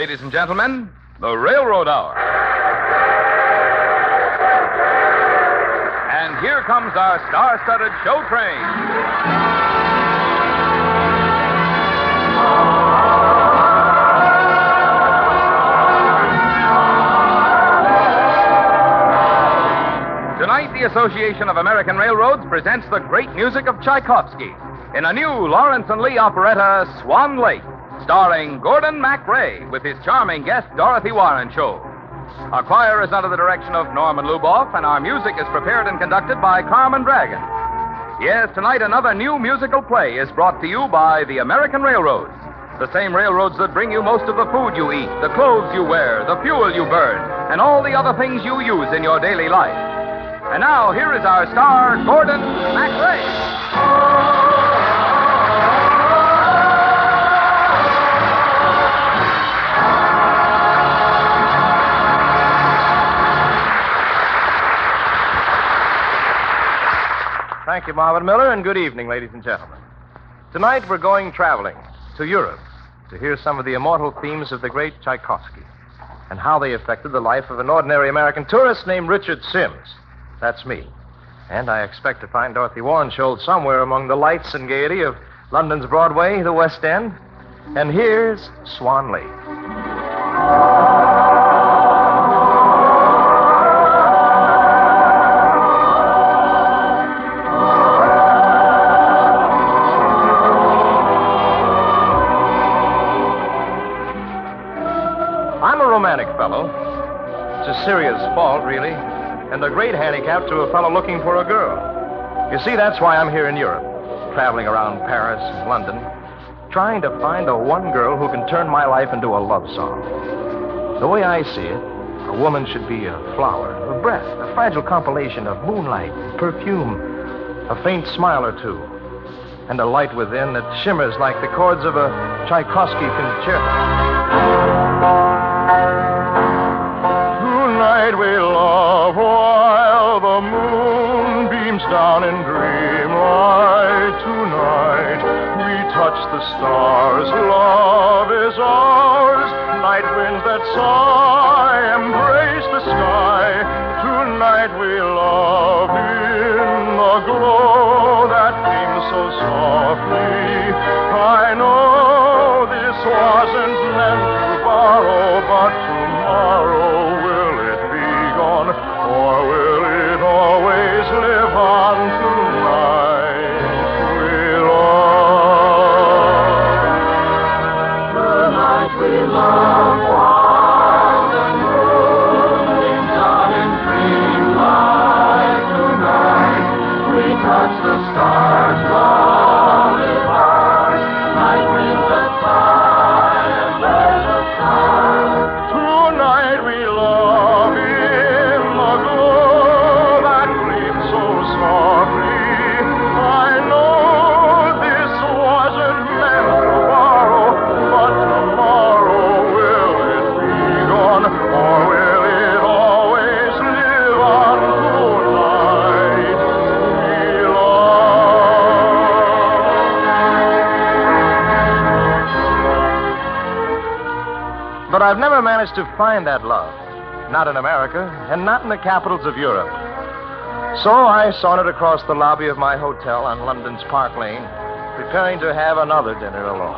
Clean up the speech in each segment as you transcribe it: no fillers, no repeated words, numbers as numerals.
Ladies and gentlemen, the Railroad Hour. And here comes our star-studded show train. Tonight, the Association of American Railroads presents the great music of Tchaikovsky in a new Lawrence and Lee operetta, Swan Lake, starring Gordon MacRae with his charming guest, Dorothy Warrenshaw. Our choir is under the direction of Norman Luboff, and our music is prepared and conducted by Carmen Dragon. Yes, tonight another new musical play is brought to you by the American Railroads, the same railroads that bring you most of the food you eat, the clothes you wear, the fuel you burn, and all the other things you use in your daily life. And now, here is our star, Gordon MacRae. Thank you, Marvin Miller, and good evening, ladies and gentlemen. Tonight we're going traveling to Europe to hear some of the immortal themes of the great Tchaikovsky and how they affected the life of an ordinary American tourist named Richard Sims. That's me. And I expect to find Dorothy Warrenshaw somewhere among the lights and gaiety of London's Broadway, the West End. And here's Swan Lake. I'm a romantic fellow. It's a serious fault, really. And a great handicap to a fellow looking for a girl. You see, that's why I'm here in Europe, traveling around Paris and London, trying to find the one girl who can turn my life into a love song. The way I see it, a woman should be a flower, a breath, a fragile compilation of moonlight, perfume, a faint smile or two, and a light within that shimmers like the chords of a Tchaikovsky concerto. Tonight we love while the moon beams down in dreamlight. Tonight we touch the stars. Love is ours. Night winds that sigh embrace the sky. Tonight we love in the glow that gleams so softly. I know this wasn't meant to borrow, but tomorrow or will it always live on tonight? We love. Tonight we love while the moon beams down in dreamlight. Tonight we touch the stars. Love is ours. Night winds that sigh and there's a star. Tonight we love. But I've never managed to find that love. Not in America, and not in the capitals of Europe. So I sauntered across the lobby of my hotel on London's Park Lane, preparing to have another dinner alone.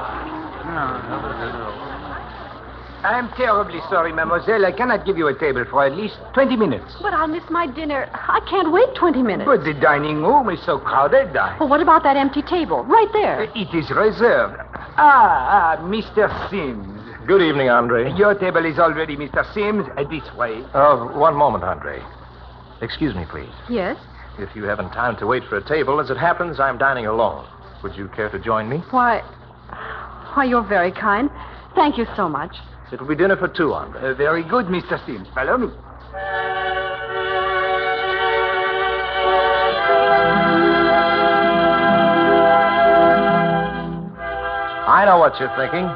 I'm terribly sorry, mademoiselle. I cannot give you a table for at least 20 minutes. But I'll miss my dinner. I can't wait 20 minutes. But the dining room is so crowded. Well, what about that empty table? Right there. It is reserved. Mr. Sims. Good evening, Andre. Your table is already, Mr. Sims. This way. One moment, Andre. Excuse me, please. Yes? If you haven't time to wait for a table, as it happens, I'm dining alone. Would you care to join me? Why, you're very kind. Thank you so much. It will be dinner for two, Andre. Very good, Mr. Sims. Follow me. I know what you're thinking.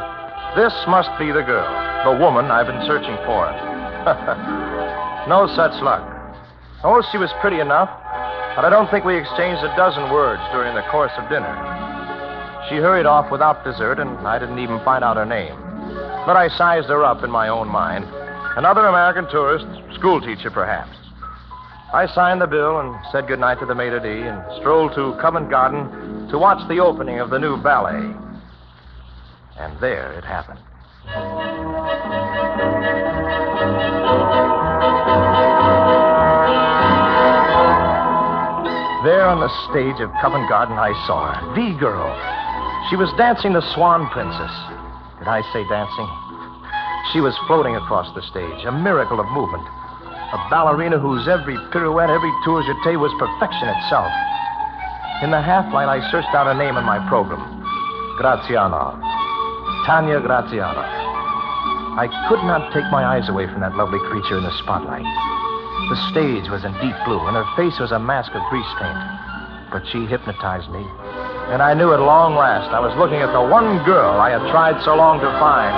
This must be the girl, the woman I've been searching for. No such luck. Oh, she was pretty enough, but I don't think we exchanged a dozen words during the course of dinner. She hurried off without dessert, and I didn't even find out her name. But I sized her up in my own mind. Another American tourist, schoolteacher perhaps. I signed the bill and said goodnight to the maitre d' and strolled to Covent Garden to watch the opening of the new ballet. And there it happened. There on the stage of Covent Garden, I saw her, the girl. She was dancing the Swan Princess. Did I say dancing? She was floating across the stage, a miracle of movement. A ballerina whose every pirouette, every tour jeté was perfection itself. In the half-light, I searched out a name in my program. Graziano. Tanya Graziano. I could not take my eyes away from that lovely creature in the spotlight. The stage was in deep blue, and her face was a mask of grease paint. But she hypnotized me, and I knew at long last I was looking at the one girl I had tried so long to find.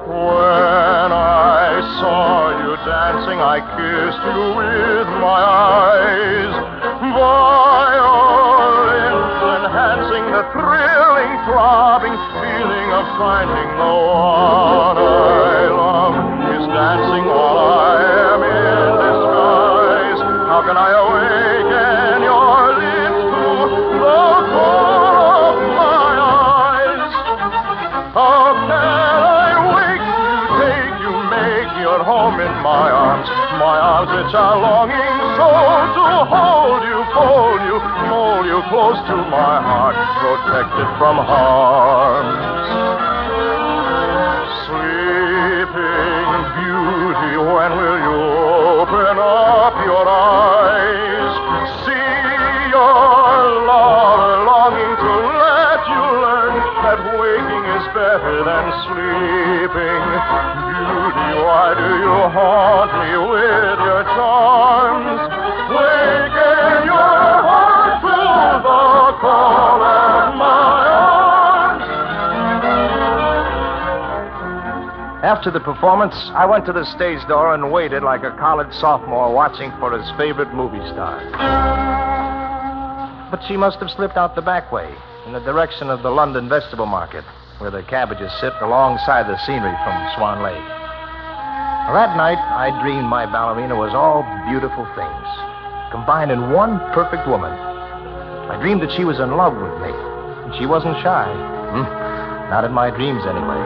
When I saw you dancing, I kissed you with my eyes. Violins enhancing the thrilling, throbbing feeling of finding the one I love is dancing while I am in disguise. How can I awaken your lips to the call of my eyes? How can I wake you, take you, make your home in my arms which are longing so to hold you, fold you, mold you close to my heart, protected from harms. Sleeping beauty, when will you open up your eyes? See your lover longing to let you learn that waking is better than sleeping. Beauty, why do you haunt me with your charms? Waken your heart to the call of my arms. After the performance, I went to the stage door and waited like a college sophomore watching for his favorite movie star. But she must have slipped out the back way, in the direction of the London vegetable market, where the cabbages sit alongside the scenery from Swan Lake. That night, I dreamed my ballerina was all beautiful things, combined in one perfect woman. I dreamed that she was in love with me, and she wasn't shy. Not in my dreams, anyway.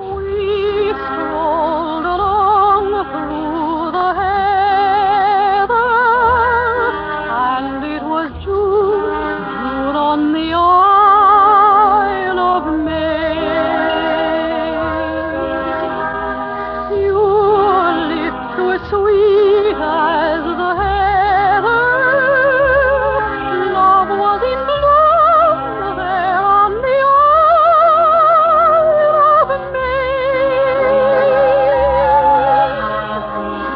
We strolled along through the heather, and it was June on the Isle of May. Your lips were sweet as the heather. Love was in bloom there on the Isle of May.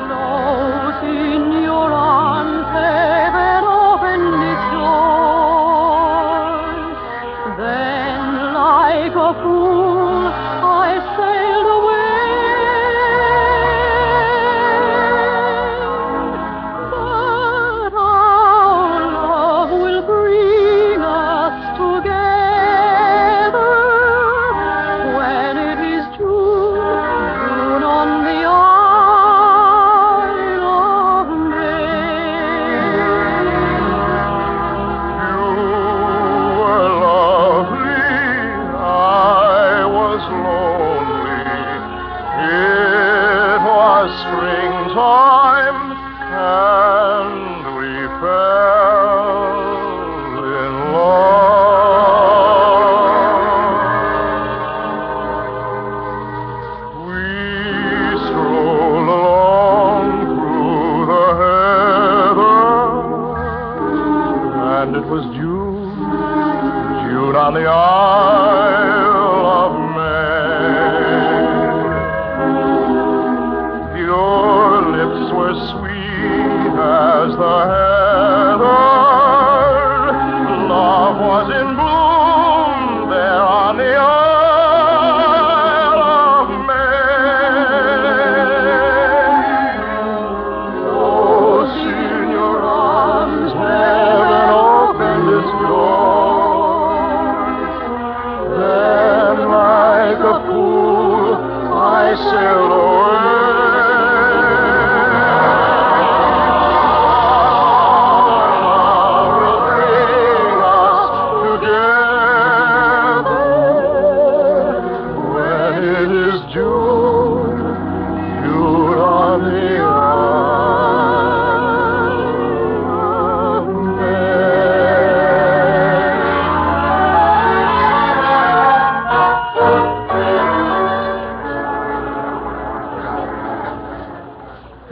Close in your arms, heaven opened its doors. Then, like a fool, I sailed away. But our love will bring us together when it is June on the Isle of May. You were lovely, I was lonely. It was springtime, and we fell in love. We strolled along through the heather, and it was June on the Isle of May. Your lips were sweet as the heather. Love was in bloom there on the Isle of May. Close in your arms, heaven opened its doors. Then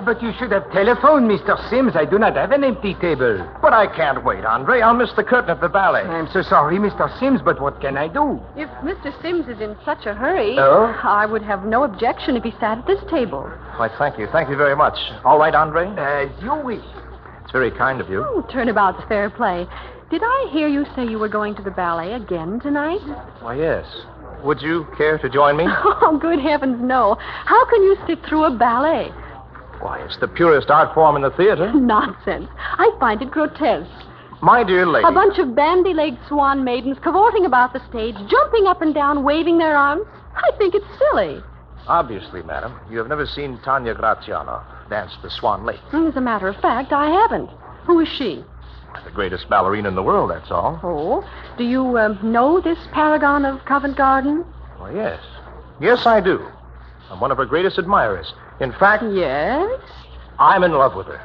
But you should have telephoned, Mr. Sims. I do not have an empty table. But I can't wait, Andre. I'll miss the curtain at the ballet. I'm so sorry, Mr. Sims, but what can I do? If Mr. Sims is in such a hurry, Oh? I would have no objection if he sat at this table. Why, thank you. Thank you very much. All right, Andre? As you wish. It's very kind of you. Oh, turnabout's fair play. Did I hear you say you were going to the ballet again tonight? Why, yes. Would you care to join me? Oh, good heavens, no. How can you sit through a ballet? Why, it's the purest art form in the theater. Nonsense. I find it grotesque. My dear lady. A bunch of bandy-legged swan maidens cavorting about the stage, jumping up and down, waving their arms. I think it's silly. Obviously, madam, you have never seen Tanya Graziano dance the Swan Lake. As a matter of fact, I haven't. Who is she? The greatest ballerina in the world, that's all. Oh, do you know this paragon of Covent Garden? Well, yes. Yes, I do. I'm one of her greatest admirers. In fact, Yes? I'm in love with her.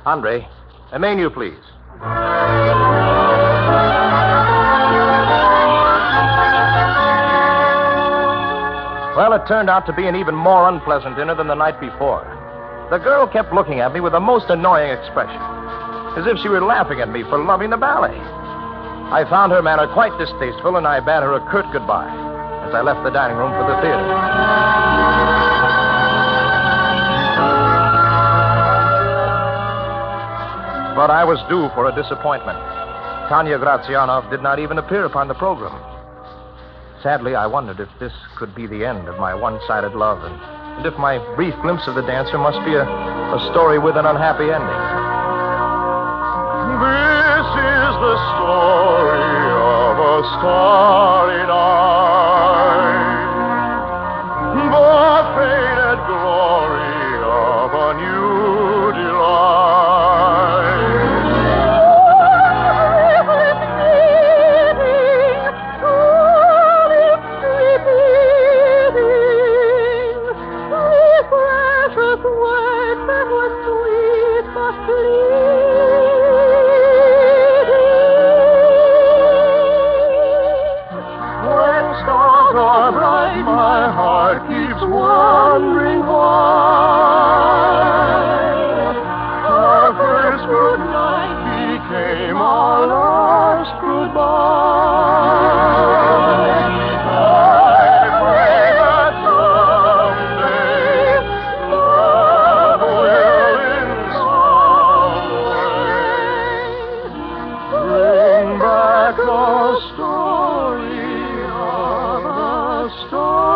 Andre, a menu, please. Well, it turned out to be an even more unpleasant dinner than the night before. The girl kept looking at me with a most annoying expression, as if she were laughing at me for loving the ballet. I found her manner quite distasteful, and I bade her a curt goodbye as I left the dining room for the theater. But I was due for a disappointment. Tanya Graziano did not even appear upon the program. Sadly, I wondered if this could be the end of my one-sided love, and if my brief glimpse of the dancer must be a story with an unhappy ending. This is the story of a starry night, the faded glory of a new delight. My heart keeps wondering why our first good night became our last goodbye. I pray that someday love will in some way bring back the story of a starry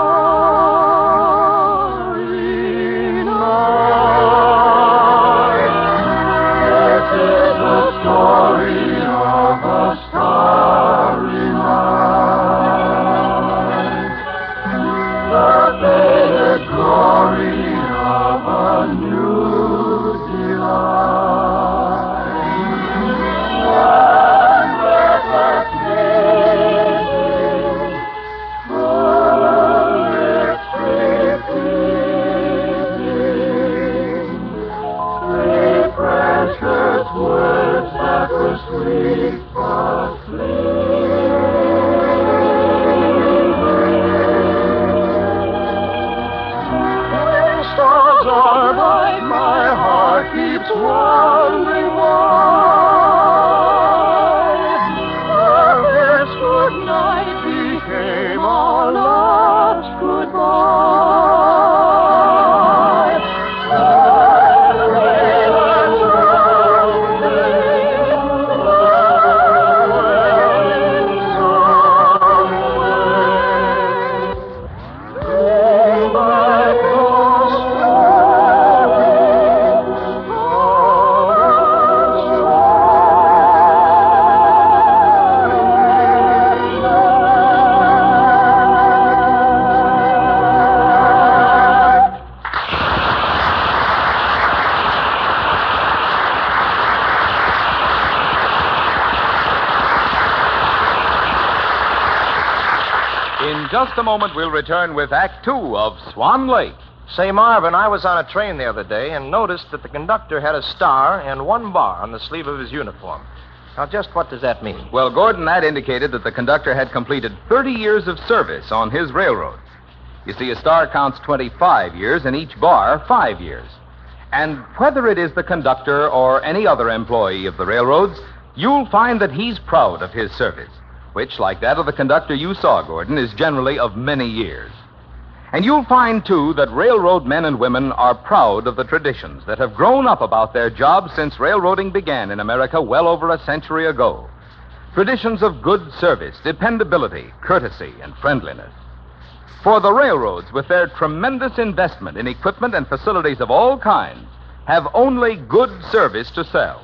night. This is the story of a starry night, the faded glory of a new delight. One breathless meeting, precious words that were sweet but when stars are bright, my heart keeps wondering why our first good night became our last goodbye. In just a moment, we'll return with Act Two of Swan Lake. Say, Marvin, I was on a train the other day and noticed that the conductor had a star and one bar on the sleeve of his uniform. Now, just what does that mean? Well, Gordon, that indicated that the conductor had completed 30 years of service on his railroad. You see, a star counts 25 years and each bar 5 years. And whether it is the conductor or any other employee of the railroads, you'll find that he's proud of his service, which, like that of the conductor you saw, Gordon, is generally of many years. And you'll find, too, that railroad men and women are proud of the traditions that have grown up about their jobs since railroading began in America well over a century ago. Traditions of good service, dependability, courtesy, and friendliness. For the railroads, with their tremendous investment in equipment and facilities of all kinds, have only good service to sell.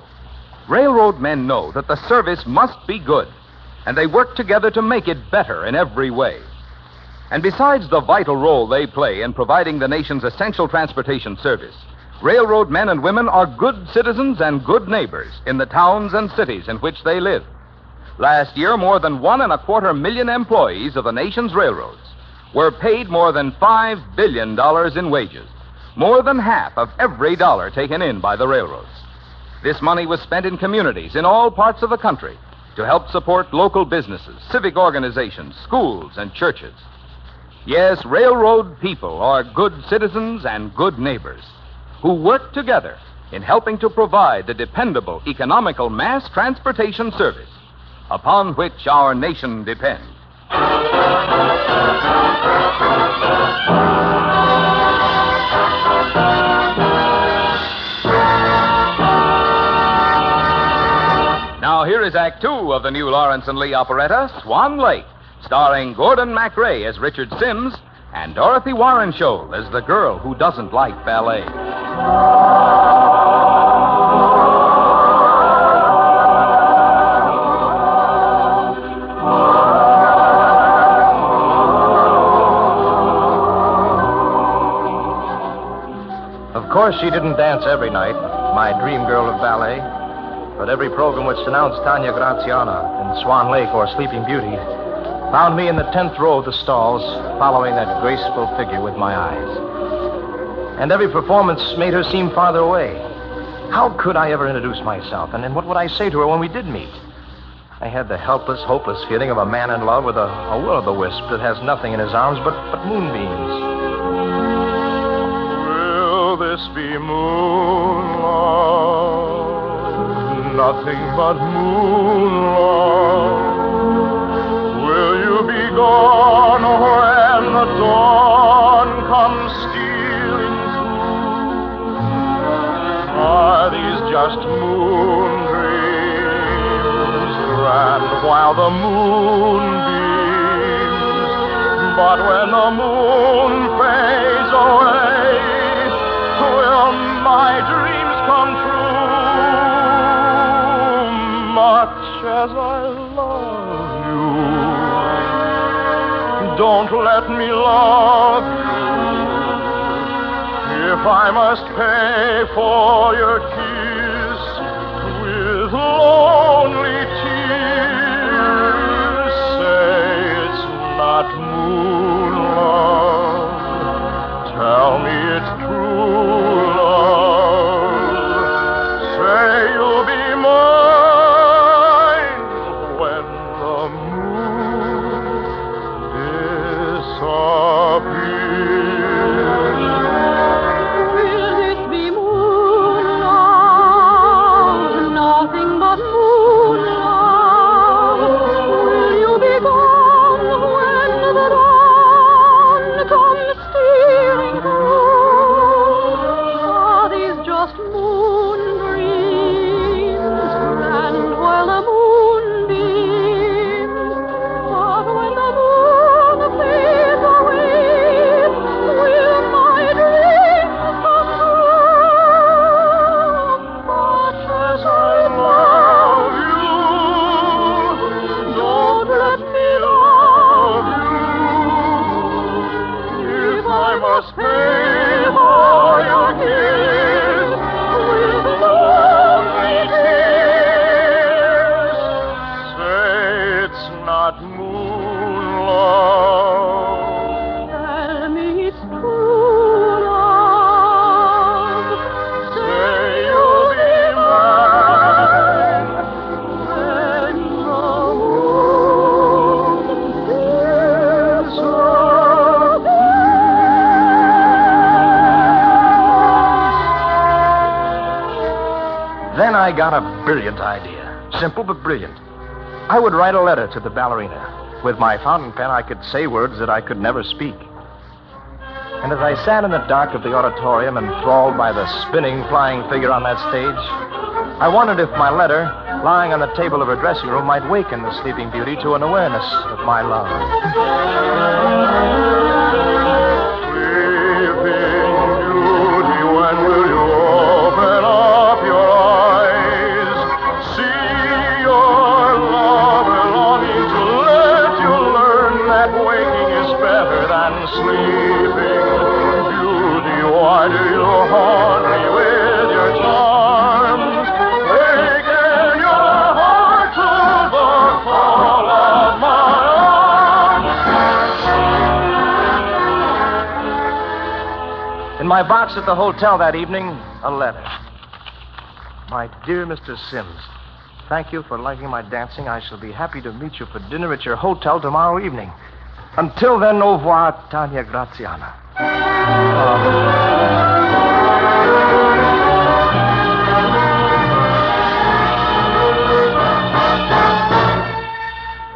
Railroad men know that the service must be good, and they work together to make it better in every way. And besides the vital role they play in providing the nation's essential transportation service, railroad men and women are good citizens and good neighbors in the towns and cities in which they live. Last year, more than 1.25 million employees of the nation's railroads were paid more than $5 billion in wages, more than half of every dollar taken in by the railroads. This money was spent in communities in all parts of the country to help support local businesses, civic organizations, schools, and churches. Yes, railroad people are good citizens and good neighbors who work together in helping to provide the dependable, economical mass transportation service upon which our nation depends. Now, here is Act Two of the new Lawrence and Lee operetta, Swan Lake, starring Gordon MacRae as Richard Sims and Dorothy Warren Scholl as the girl who doesn't like ballet. Of course, she didn't dance every night, my dream girl of ballet. But every program which announced Tanya Graziana in Swan Lake or Sleeping Beauty found me in the 10th row of the stalls, following that graceful figure with my eyes. And every performance made her seem farther away. How could I ever introduce myself? And what would I say to her when we did meet? I had the helpless, hopeless feeling of a man in love with a will-o'-the-wisp that has nothing in his arms but moonbeams. Will this be moonlight? Nothing but moonlight. Will you be gone when the dawn comes stealing through? Are these just moon dreams, grand while the moon beams? But when the moon fades away, will my dreams come true? Much as I love you, don't let me love you. If I must pay for your kiss with lonely tears, say it's not moon love. Tell me it's true love. Say you'll be mine when the moon disappears. Will this be moonlight? Then I got a brilliant idea. Simple but brilliant. I would write a letter to the ballerina. With my fountain pen, I could say words that I could never speak. And as I sat in the dark of the auditorium, enthralled by the spinning, flying figure on that stage, I wondered if my letter, lying on the table of her dressing room, might waken the sleeping beauty to an awareness of my love. In my box at the hotel that evening, a letter. My dear Mr. Sims, thank you for liking my dancing. I shall be happy to meet you for dinner at your hotel tomorrow evening. Until then, au revoir, Tanya Graziana.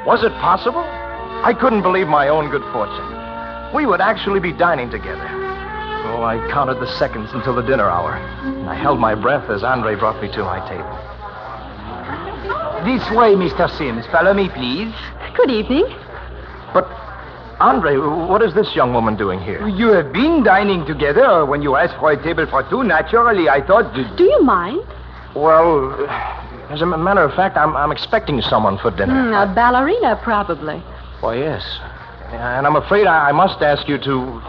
Was it possible? I couldn't believe my own good fortune. We would actually be dining together. Oh, I counted the seconds until the dinner hour. I held my breath as Andre brought me to my table. This way, Mr. Sims. Follow me, please. Good evening. But, Andre, what is this young woman doing here? You have been dining together. When you asked for a table for two, naturally, I thought... Do you mind? Well, as a matter of fact, I'm expecting someone for dinner. A ballerina, probably. Why, yes. And I'm afraid I must ask you to...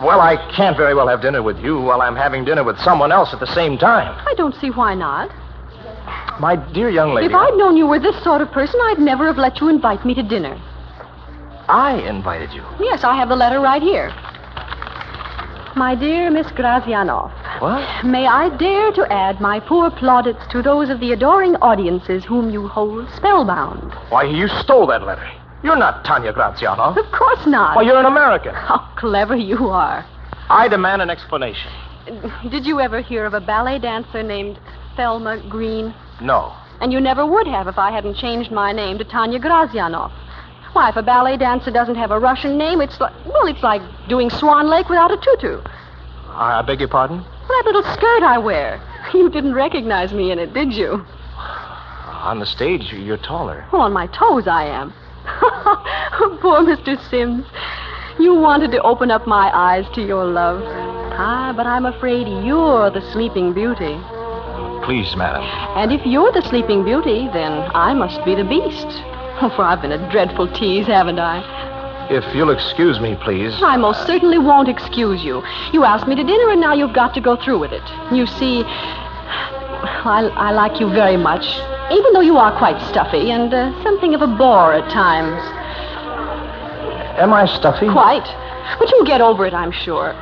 Well, I can't very well have dinner with you while I'm having dinner with someone else at the same time. I don't see why not. My dear young lady... If I'd known you were this sort of person, I'd never have let you invite me to dinner. I invited you. Yes, I have the letter right here. My dear Miss Grazianoff. What? May I dare to add my poor plaudits to those of the adoring audiences whom you hold spellbound? Why, you stole that letter. You're not Tanya Graziano. Of course not. Why, you're an American. How clever you are. I demand an explanation. Did you ever hear of a ballet dancer named Thelma Green? No. And you never would have if I hadn't changed my name to Tanya Grazianoff. Why, if a ballet dancer doesn't have a Russian name, it's like doing Swan Lake without a tutu. I beg your pardon? That little skirt I wear. You didn't recognize me in it, did you? On the stage, you're taller. Well, on my toes I am. Poor Mr. Sims. You wanted to open up my eyes to your love. But I'm afraid you're the sleeping beauty. Please, madam. And if you're the sleeping beauty, then I must be the beast. For I've been a dreadful tease, haven't I? If you'll excuse me, please. I most certainly won't excuse you. You asked me to dinner, and now you've got to go through with it. You see, I like you very much, even though you are quite stuffy and something of a bore at times. Am I stuffy? Quite. But you'll get over it, I'm sure.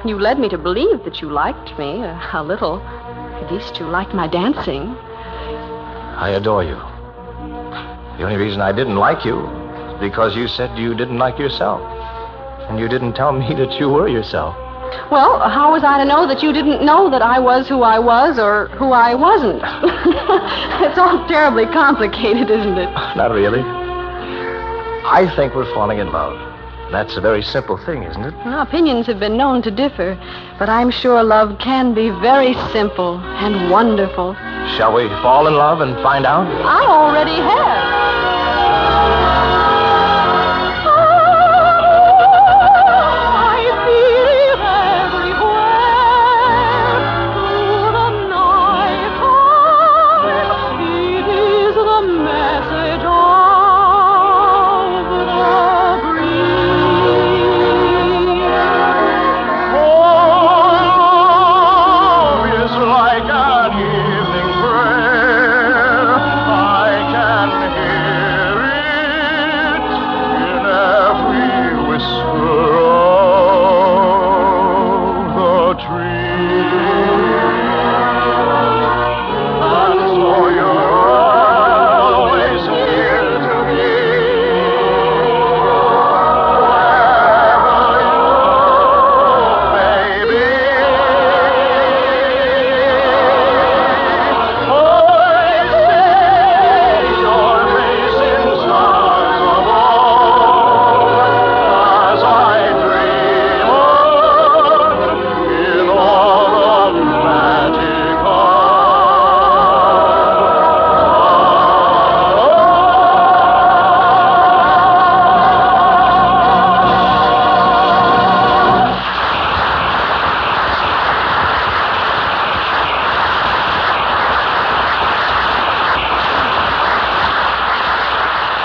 You led me to believe that you liked me a little. At least you liked my dancing. I adore you. The only reason I didn't like you is because you said you didn't like yourself. And you didn't tell me that you were yourself. Well, how was I to know that you didn't know that I was who I was or who I wasn't? It's all terribly complicated, isn't it? Not really. I think we're falling in love. That's a very simple thing, isn't it? Well, opinions have been known to differ, but I'm sure love can be very simple and wonderful. Shall we fall in love and find out? I already have. Like an evening prayer, I can hear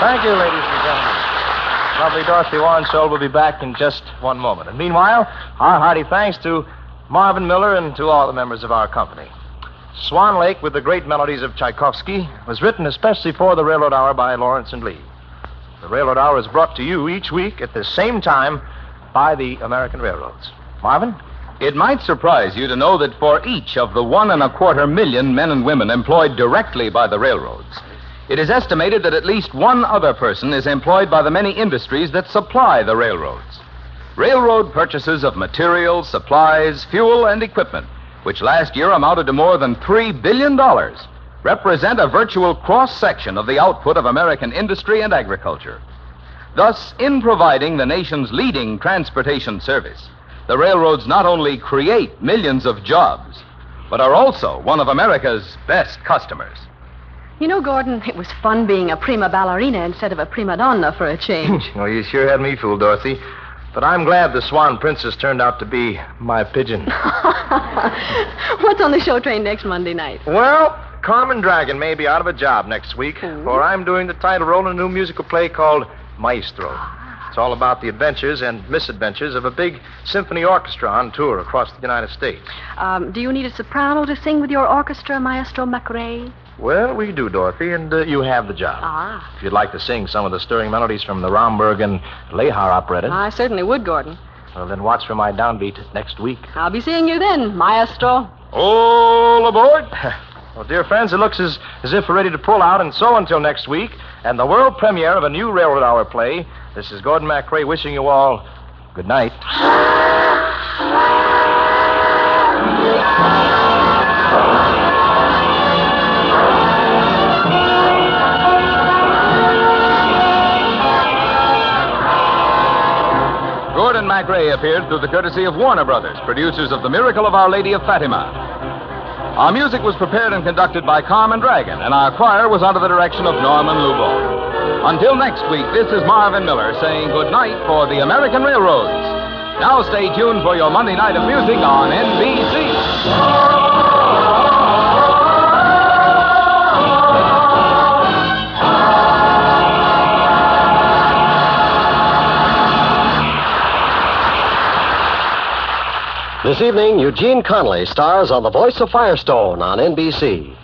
Thank you, ladies and gentlemen. Lovely Dorothy Warrensold will be back in just one moment. And meanwhile, our hearty thanks to Marvin Miller and to all the members of our company. Swan Lake with the Great Melodies of Tchaikovsky was written especially for the Railroad Hour by Lawrence and Lee. The Railroad Hour is brought to you each week at the same time by the American Railroads. Marvin? It might surprise you to know that for each of the 1.25 million men and women employed directly by the railroads, it is estimated that at least one other person is employed by the many industries that supply the railroads. Railroad purchases of materials, supplies, fuel, and equipment, which last year amounted to more than $3 billion, represent a virtual cross-section of the output of American industry and agriculture. Thus, in providing the nation's leading transportation service, the railroads not only create millions of jobs, but are also one of America's best customers. You know, Gordon, it was fun being a prima ballerina instead of a prima donna for a change. Well, you sure had me fooled, Dorothy. But I'm glad the Swan Princess turned out to be my pigeon. What's on the show train next Monday night? Well, Carmen Dragon may be out of a job next week, for I'm doing the title role in a new musical play called Maestro. It's all about the adventures and misadventures of a big symphony orchestra on tour across the United States. Do you need a soprano to sing with your orchestra, Maestro McRae? Well, we do, Dorothy, and you have the job. Ah. If you'd like to sing some of the stirring melodies from the Romberg and Lehar operetta, I certainly would, Gordon. well, then watch for my downbeat next week. I'll be seeing you then, Maestro. All aboard! Well, dear friends, it looks as if we're ready to pull out, and so until next week, and the world premiere of a new Railroad Hour play, this is Gordon MacRae wishing you all good night. Gordon MacRae appeared through the courtesy of Warner Brothers, producers of The Miracle of Our Lady of Fatima. Our music was prepared and conducted by Carmen Dragon, and our choir was under the direction of Norman Lubo. Until next week, this is Marvin Miller saying good night for the American Railroads. Now stay tuned for your Monday night of music on NBC. This evening, Eugene Connolly stars on The Voice of Firestone on NBC.